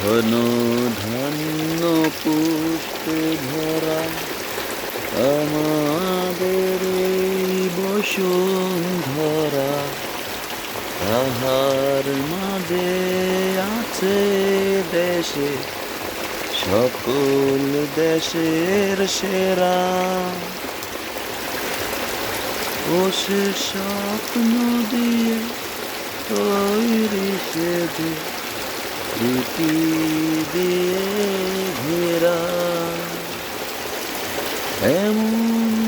ঘন ধান্য পুষ্পে ভরা আমাদের এই বসুন্ধরা, তাহার মাঝে আছে দেশে সকল দেশের সেরা। ও সে স্বপ্ন দিয়ে তৈরি সে যে রীতি দিয়ে ঘেরা, এমন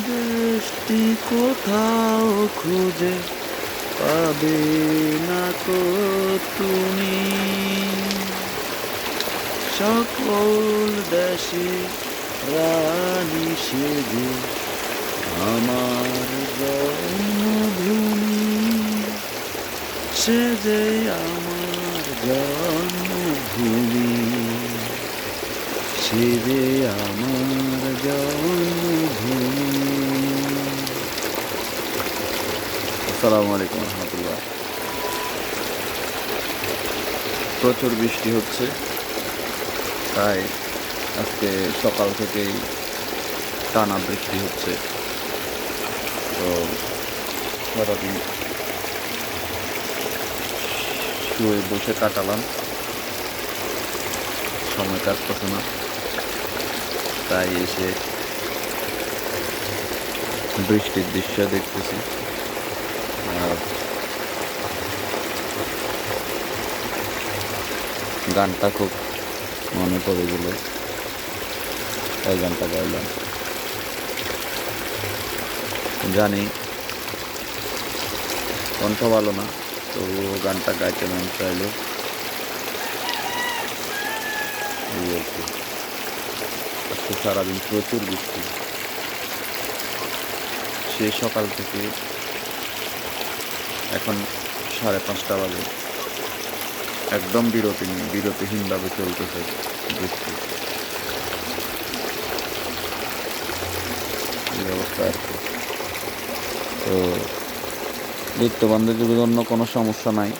দেশটি কোথাও খুঁজে পাবে না কো তুমি। সকল দেশে রানী সেজে আমার জন্মভূমি, সে যে আমার জন্মভূমি, সে যে আমার জন্মভূমি। আসসালামু আলাইকুম রহমতুল্লাহ। প্রচুর বৃষ্টি হচ্ছে, তাই আজকে সকাল থেকেই টানা বৃষ্টি হচ্ছে। তো সারাদিন শুয়ে বসে কাটালাম, সময় কাটতেছে না, তাই এসে বৃষ্টির দৃশ্য দেখতেছি। আর গানটা খুব মনে পড়ে গেল, তাই গানটা গাইলাম। জানি কণ্ঠ ভালো না, তো গানটা গাইতে মন চাইলো, এই আর কি। আজকে সারাদিন প্রচুর বৃষ্টি, সে সকাল থেকে এখন 5:30 বাজে, একদম বিরতিহীনভাবে চলতেছে বৃষ্টি। এই অবস্থা আর কি। তো বিত্তবানদের জন্য কোনো সমস্যা নাই,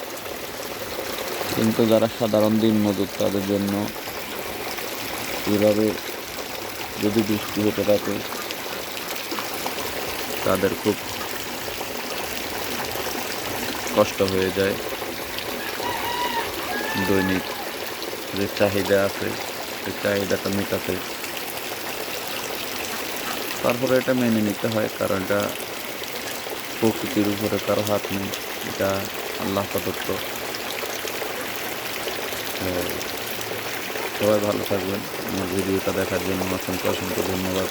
কিন্তু যারা সাধারণ দিনমজুর তাদের জন্য এভাবে যদি বৃষ্টি হতে থাকে তাদের খুব কষ্ট হয়ে যায়। দৈনিক যে চাহিদা আছে সেই চাহিদাটা মেটাতে, তারপরে এটা মেনে নিতে হয়, কারণ এটা প্রকৃতির উপরে কারো হাত নেই, এটা আল্লাহ প্রদত্ত। সবাই ভালো থাকবেন। আমার ভিডিওটা দেখার জন্য অসংখ্য ধন্যবাদ।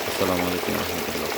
আসসালামু আলাইকুম রহমতুল্লাহ।